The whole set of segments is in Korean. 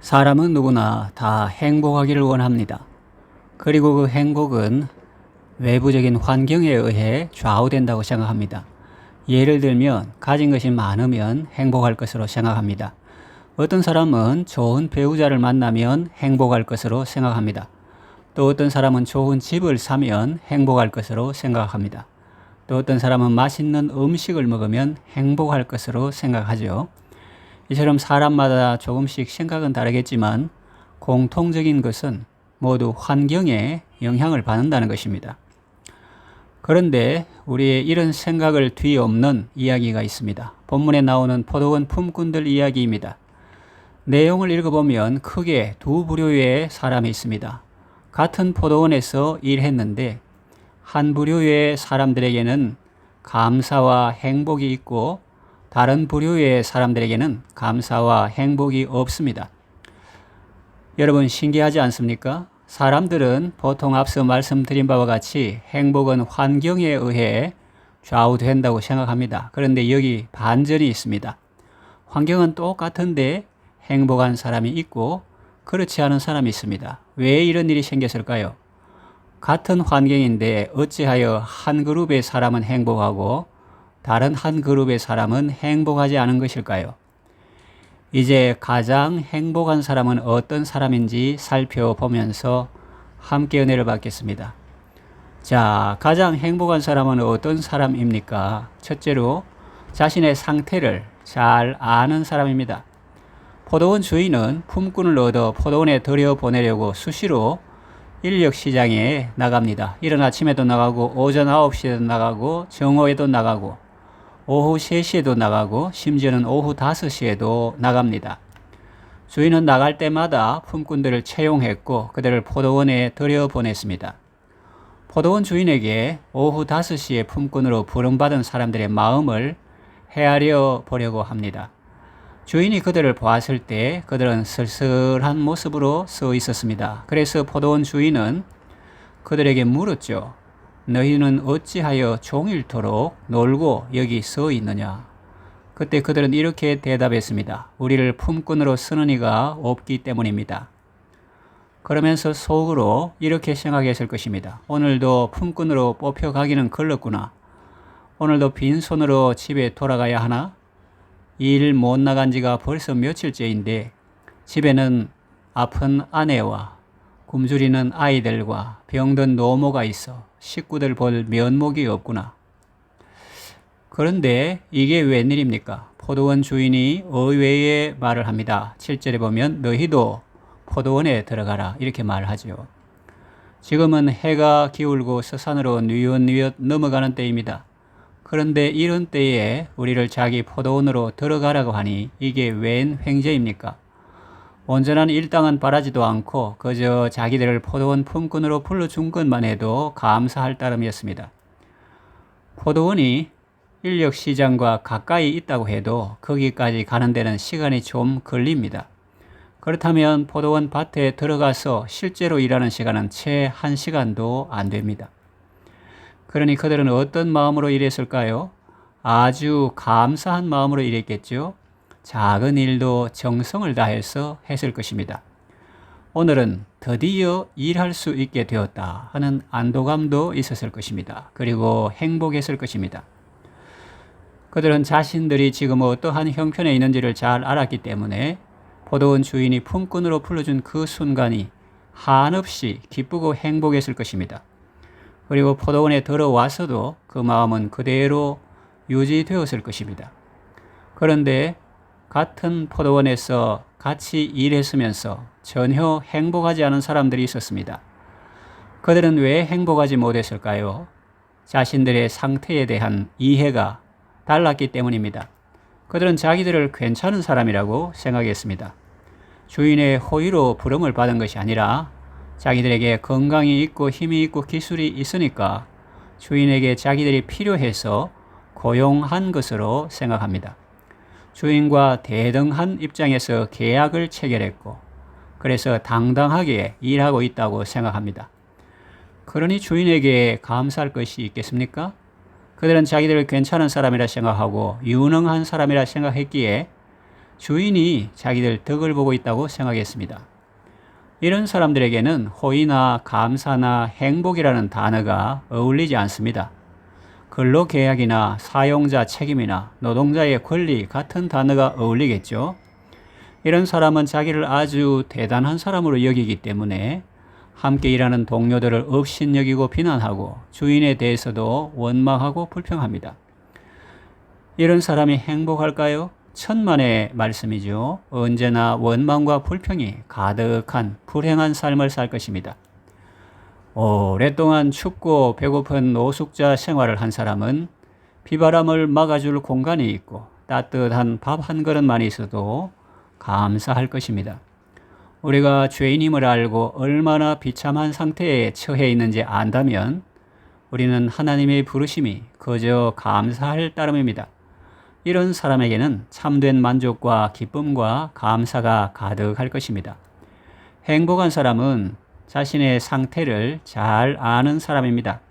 사람은 누구나 다 행복하기를 원합니다. 그리고 그 행복은 외부적인 환경에 의해 좌우된다고 생각합니다. 예를 들면 가진 것이 많으면 행복할 것으로 생각합니다. 어떤 사람은 좋은 배우자를 만나면 행복할 것으로 생각합니다. 또 어떤 사람은 좋은 집을 사면 행복할 것으로 생각합니다. 또 어떤 사람은 맛있는 음식을 먹으면 행복할 것으로 생각하죠. 이처럼 사람마다 조금씩 생각은 다르겠지만 공통적인 것은 모두 환경에 영향을 받는다는 것입니다. 그런데 우리의 이런 생각을 뒤엎는 이야기가 있습니다. 본문에 나오는 포도원 품꾼들 이야기입니다. 내용을 읽어보면 크게 두 부류의 사람이 있습니다. 같은 포도원에서 일했는데 한 부류의 사람들에게는 감사와 행복이 있고 다른 부류의 사람들에게는 감사와 행복이 없습니다. 여러분 신기하지 않습니까? 사람들은 보통 앞서 말씀드린 바와 같이 행복은 환경에 의해 좌우된다고 생각합니다. 그런데 여기 반전이 있습니다. 환경은 똑같은데 행복한 사람이 있고 그렇지 않은 사람이 있습니다. 왜 이런 일이 생겼을까요? 같은 환경인데 어찌하여 한 그룹의 사람은 행복하고 다른 한 그룹의 사람은 행복하지 않은 것일까요? 이제 가장 행복한 사람은 어떤 사람인지 살펴보면서 함께 은혜를 받겠습니다. 자, 가장 행복한 사람은 어떤 사람입니까? 첫째로 자신의 상태를 잘 아는 사람입니다. 포도원 주인은 품꾼을 얻어 포도원에 들여보내려고 수시로 인력 시장에 나갑니다. 이른 아침에도 나가고 오전 9시에도 나가고 정오에도 나가고 오후 3시에도 나가고 심지어는 오후 5시에도 나갑니다. 주인은 나갈 때마다 품꾼들을 채용했고 그들을 포도원에 들여보냈습니다. 포도원 주인에게 오후 5시에 품꾼으로 부름받은 사람들의 마음을 헤아려 보려고 합니다. 주인이 그들을 보았을 때 그들은 쓸쓸한 모습으로 서 있었습니다. 그래서 포도원 주인은 그들에게 물었죠. 너희는 어찌하여 종일토록 놀고 여기 서 있느냐? 그때 그들은 이렇게 대답했습니다. 우리를 품꾼으로 쓰는 이가 없기 때문입니다. 그러면서 속으로 이렇게 생각했을 것입니다. 오늘도 품꾼으로 뽑혀가기는 걸렀구나. 오늘도 빈손으로 집에 돌아가야 하나? 일 못 나간 지가 벌써 며칠째인데 집에는 아픈 아내와 굶주리는 아이들과 병든 노모가 있어 식구들 볼 면목이 없구나. 그런데 이게 웬일입니까? 포도원 주인이 의외의 말을 합니다. 7절에 보면 너희도 포도원에 들어가라 이렇게 말하죠. 지금은 해가 기울고 서산으로 뉘엿뉘엿 넘어가는 때입니다. 그런데 이런 때에 우리를 자기 포도원으로 들어가라고 하니 이게 웬 횡재입니까? 온전한 일당은 바라지도 않고 그저 자기들을 포도원 품꾼으로 불러준 것만 해도 감사할 따름이었습니다. 포도원이 인력시장과 가까이 있다고 해도 거기까지 가는 데는 시간이 좀 걸립니다. 그렇다면 포도원 밭에 들어가서 실제로 일하는 시간은 채 1시간도 안 됩니다. 그러니 그들은 어떤 마음으로 일했을까요? 아주 감사한 마음으로 일했겠죠. 작은 일도 정성을 다해서 했을 것입니다. 오늘은 드디어 일할 수 있게 되었다 하는 안도감도 있었을 것입니다. 그리고 행복했을 것입니다. 그들은 자신들이 지금 어떠한 형편에 있는지를 잘 알았기 때문에 포도원 주인이 품꾼으로 불러준 그 순간이 한없이 기쁘고 행복했을 것입니다. 그리고 포도원에 들어와서도 그 마음은 그대로 유지되었을 것입니다. 그런데 같은 포도원에서 같이 일했으면서 전혀 행복하지 않은 사람들이 있었습니다. 그들은 왜 행복하지 못했을까요? 자신들의 상태에 대한 이해가 달랐기 때문입니다. 그들은 자기들을 괜찮은 사람이라고 생각했습니다. 주인의 호의로 부름을 받은 것이 아니라 자기들에게 건강이 있고 힘이 있고 기술이 있으니까 주인에게 자기들이 필요해서 고용한 것으로 생각합니다. 주인과 대등한 입장에서 계약을 체결했고 그래서 당당하게 일하고 있다고 생각합니다. 그러니 주인에게 감사할 것이 있겠습니까? 그들은 자기들을 괜찮은 사람이라 생각하고 유능한 사람이라 생각했기에 주인이 자기들 덕을 보고 있다고 생각했습니다. 이런 사람들에게는 호의나 감사나 행복이라는 단어가 어울리지 않습니다. 근로계약이나 사용자 책임이나 노동자의 권리 같은 단어가 어울리겠죠. 이런 사람은 자기를 아주 대단한 사람으로 여기기 때문에 함께 일하는 동료들을 업신여기고 비난하고 주인에 대해서도 원망하고 불평합니다. 이런 사람이 행복할까요? 천만의 말씀이죠. 언제나 원망과 불평이 가득한 불행한 삶을 살 것입니다. 오랫동안 춥고 배고픈 노숙자 생활을 한 사람은 비바람을 막아줄 공간이 있고 따뜻한 밥 한 그릇만 있어도 감사할 것입니다. 우리가 죄인임을 알고 얼마나 비참한 상태에 처해 있는지 안다면 우리는 하나님의 부르심이 그저 감사할 따름입니다. 이런 사람에게는 참된 만족과 기쁨과 감사가 가득할 것입니다. 행복한 사람은 자신의 상태를 잘 아는 사람입니다.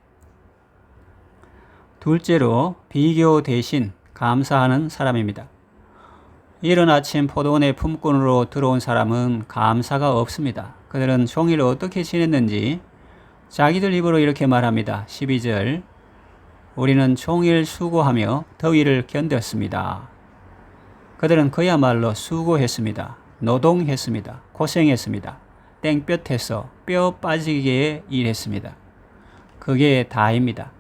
둘째로 비교 대신 감사하는 사람입니다. 이른 아침 포도원의 품꾼으로 들어온 사람은 감사가 없습니다. 그들은 종일 어떻게 지냈는지 자기들 입으로 이렇게 말합니다. 12절 우리는 종일 수고하며 더위를 견뎠습니다. 그들은 그야말로 수고했습니다. 노동했습니다. 고생했습니다. 땡볕에서 뼈 빠지게 일했습니다. 그게 다입니다.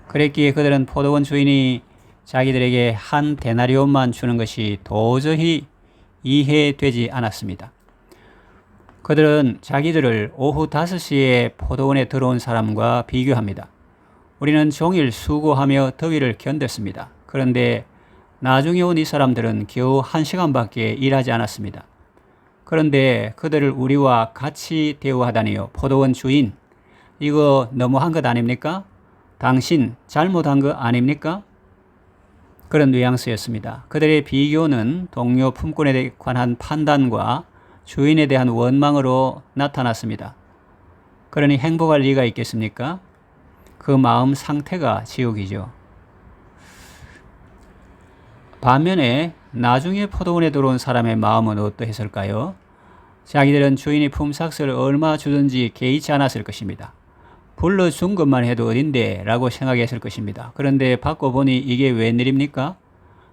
그랬기에 그들은 포도원 주인이 자기들에게 한 데나리온만 주는 것이 도저히 이해되지 않았습니다. 그들은 자기들을 오후 5시에 포도원에 들어온 사람과 비교합니다. 우리는 종일 수고하며 더위를 견뎠습니다. 그런데 나중에 온 이 사람들은 겨우 1시간밖에 일하지 않았습니다. 그런데 그들을 우리와 같이 대우하다니요. 포도원 주인, 이거 너무한 것 아닙니까? 당신 잘못한 거 아닙니까? 그런 뉘앙스였습니다. 그들의 비교는 동료 품꾼에 관한 판단과 주인에 대한 원망으로 나타났습니다. 그러니 행복할 리가 있겠습니까? 그 마음 상태가 지옥이죠. 반면에 나중에 포도원에 들어온 사람의 마음은 어떠했을까요? 자기들은 주인이 품삯을 얼마 주든지 개의치 않았을 것입니다. 불러준 것만 해도 어딘데 라고 생각했을 것입니다. 그런데 받고 보니 이게 웬일입니까?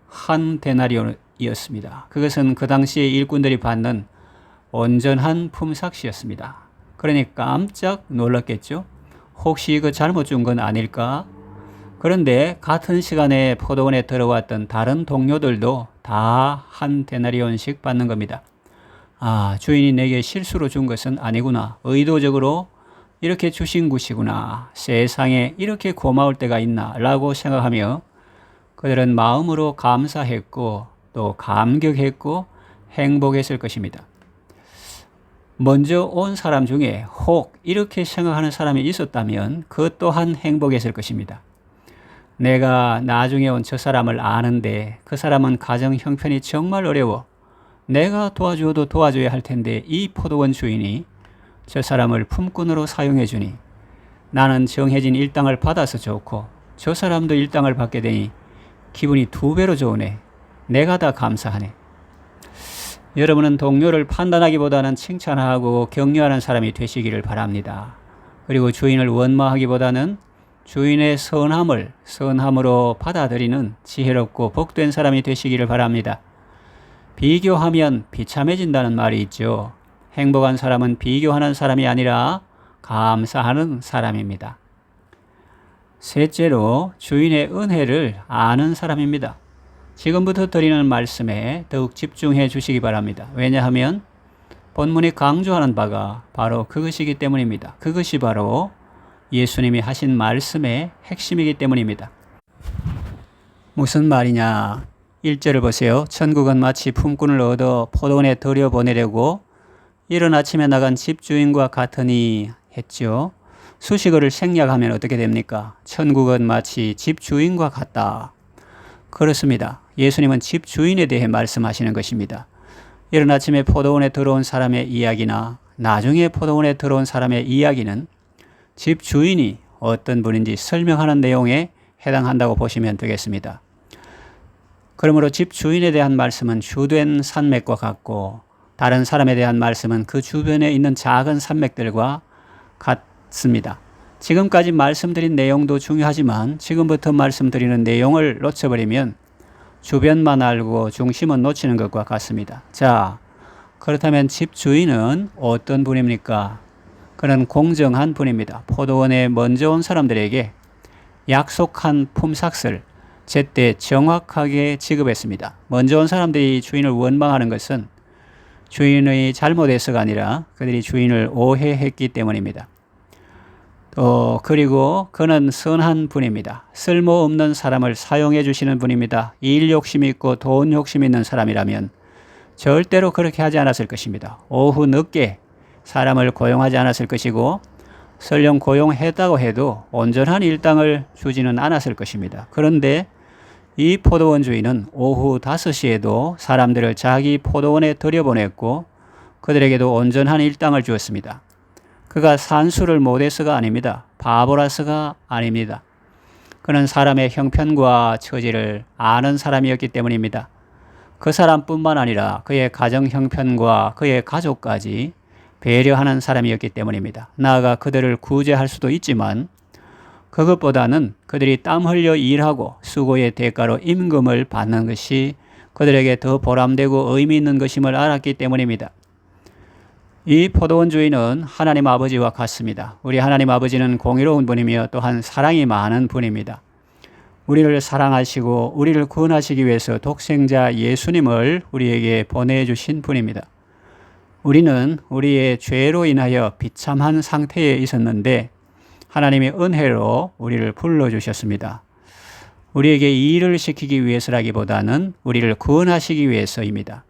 한 데나리온이었습니다. 그것은 그 당시에 일꾼들이 받는 온전한 품삯이었습니다. 그러니 깜짝 놀랐겠죠? 혹시 이거 잘못 준 건 아닐까? 그런데 같은 시간에 포도원에 들어왔던 다른 동료들도 다 한 데나리온씩 받는 겁니다. 아, 주인이 내게 실수로 준 것은 아니구나. 의도적으로 이렇게 주신 것이구나. 세상에 이렇게 고마울 때가 있나 라고 생각하며 그들은 마음으로 감사했고 또 감격했고 행복했을 것입니다. 먼저 온 사람 중에 혹 이렇게 생각하는 사람이 있었다면 그 또한 행복했을 것입니다. 내가 나중에 온 저 사람을 아는데 그 사람은 가정 형편이 정말 어려워. 내가 도와줘도 도와줘야 할 텐데 이 포도원 주인이 저 사람을 품꾼으로 사용해 주니 나는 정해진 일당을 받아서 좋고 저 사람도 일당을 받게 되니 기분이 2배로 좋으네. 내가 다 감사하네. 여러분은 동료를 판단하기보다는 칭찬하고 격려하는 사람이 되시기를 바랍니다. 그리고 주인을 원망하기보다는 주인의 선함을 선함으로 받아들이는 지혜롭고 복된 사람이 되시기를 바랍니다. 비교하면 비참해진다는 말이 있죠. 행복한 사람은 비교하는 사람이 아니라 감사하는 사람입니다. 셋째로 주인의 은혜를 아는 사람입니다. 지금부터 드리는 말씀에 더욱 집중해 주시기 바랍니다. 왜냐하면 본문이 강조하는 바가 바로 그것이기 때문입니다. 그것이 바로 예수님이 하신 말씀의 핵심이기 때문입니다. 무슨 말이냐? 1절을 보세요. 천국은 마치 품꾼을 얻어 포도원에 들여보내려고 이른 아침에 나간 집주인과 같으니 했죠. 수식어를 생략하면 어떻게 됩니까? 천국은 마치 집주인과 같다. 그렇습니다. 예수님은 집주인에 대해 말씀하시는 것입니다. 이른 아침에 포도원에 들어온 사람의 이야기나 나중에 포도원에 들어온 사람의 이야기는 집주인이 어떤 분인지 설명하는 내용에 해당한다고 보시면 되겠습니다. 그러므로 집 주인에 대한 말씀은 주된 산맥과 같고 다른 사람에 대한 말씀은 그 주변에 있는 작은 산맥들과 같습니다. 지금까지 말씀드린 내용도 중요하지만 지금부터 말씀드리는 내용을 놓쳐버리면 주변만 알고 중심은 놓치는 것과 같습니다. 자, 그렇다면 집 주인은 어떤 분입니까? 그는 공정한 분입니다. 포도원에 먼저 온 사람들에게 약속한 품삯을 제때 정확하게 지급했습니다. 먼저 온 사람들이 주인을 원망하는 것은 주인의 잘못에서가 아니라 그들이 주인을 오해했기 때문입니다. 그리고 그는 선한 분입니다. 쓸모없는 사람을 사용해 주시는 분입니다. 일 욕심이 있고 돈 욕심이 있는 사람이라면 절대로 그렇게 하지 않았을 것입니다. 오후 늦게 사람을 고용하지 않았을 것이고 설령 고용했다고 해도 온전한 일당을 주지는 않았을 것입니다. 그런데 이 포도원 주인은 오후 5시에도 사람들을 자기 포도원에 들여보냈고 그들에게도 온전한 일당을 주었습니다. 그가 산수를 못해서가 아닙니다. 바보라서가 아닙니다. 그는 사람의 형편과 처지를 아는 사람이었기 때문입니다. 그 사람뿐만 아니라 그의 가정 형편과 그의 가족까지 배려하는 사람이었기 때문입니다. 나아가 그들을 구제할 수도 있지만 그것보다는 그들이 땀 흘려 일하고 수고의 대가로 임금을 받는 것이 그들에게 더 보람되고 의미 있는 것임을 알았기 때문입니다. 이 포도원 주인은 하나님 아버지와 같습니다. 우리 하나님 아버지는 공의로운 분이며 또한 사랑이 많은 분입니다. 우리를 사랑하시고 우리를 구원하시기 위해서 독생자 예수님을 우리에게 보내주신 분입니다. 우리는 우리의 죄로 인하여 비참한 상태에 있었는데 하나님의 은혜로 우리를 불러주셨습니다. 우리에게 일을 시키기 위해서라기보다는 우리를 구원하시기 위해서입니다.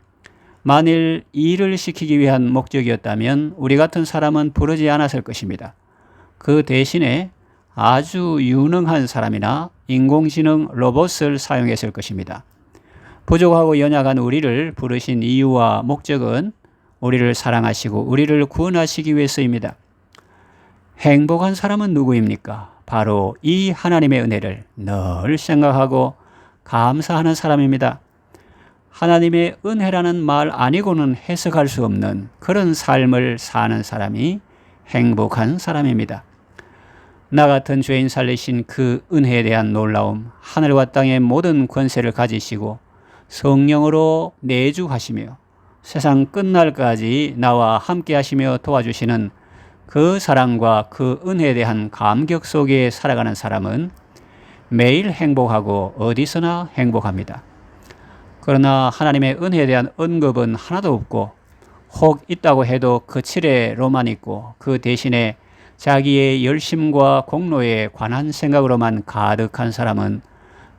만일 일을 시키기 위한 목적이었다면 우리 같은 사람은 부르지 않았을 것입니다. 그 대신에 아주 유능한 사람이나 인공지능 로봇을 사용했을 것입니다. 부족하고 연약한 우리를 부르신 이유와 목적은 우리를 사랑하시고 우리를 구원하시기 위해서입니다. 행복한 사람은 누구입니까? 바로 이 하나님의 은혜를 늘 생각하고 감사하는 사람입니다. 하나님의 은혜라는 말 아니고는 해석할 수 없는 그런 삶을 사는 사람이 행복한 사람입니다. 나 같은 죄인 살리신 그 은혜에 대한 놀라움, 하늘과 땅의 모든 권세를 가지시고 성령으로 내주하시며 세상 끝날까지 나와 함께 하시며 도와주시는 그 사랑과 그 은혜에 대한 감격 속에 살아가는 사람은 매일 행복하고 어디서나 행복합니다. 그러나 하나님의 은혜에 대한 언급은 하나도 없고 혹 있다고 해도 거칠애로만 있고 그 대신에 자기의 열심과 공로에 관한 생각으로만 가득한 사람은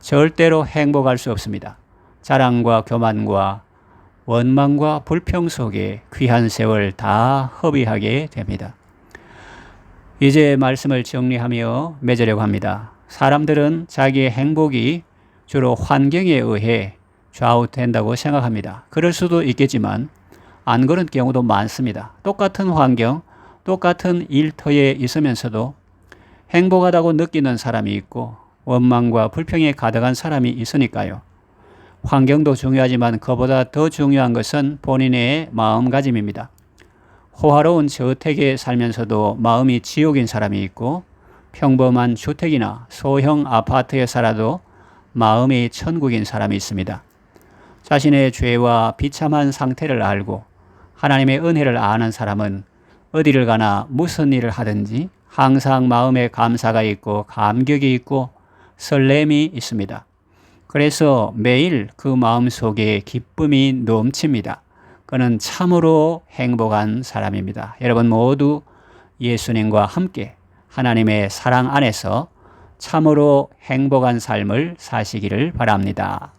절대로 행복할 수 없습니다. 자랑과 교만과 원망과 불평 속에 귀한 세월 다 허비하게 됩니다. 이제 말씀을 정리하며 맺으려고 합니다. 사람들은 자기의 행복이 주로 환경에 의해 좌우된다고 생각합니다. 그럴 수도 있겠지만 안 그런 경우도 많습니다. 똑같은 환경, 똑같은 일터에 있으면서도 행복하다고 느끼는 사람이 있고 원망과 불평에 가득한 사람이 있으니까요. 환경도 중요하지만 그보다 더 중요한 것은 본인의 마음가짐입니다. 호화로운 저택에 살면서도 마음이 지옥인 사람이 있고 평범한 주택이나 소형 아파트에 살아도 마음이 천국인 사람이 있습니다. 자신의 죄와 비참한 상태를 알고 하나님의 은혜를 아는 사람은 어디를 가나 무슨 일을 하든지 항상 마음에 감사가 있고 감격이 있고 설렘이 있습니다. 그래서 매일 그 마음 속에 기쁨이 넘칩니다. 그는 참으로 행복한 사람입니다. 여러분 모두 예수님과 함께 하나님의 사랑 안에서 참으로 행복한 삶을 사시기를 바랍니다.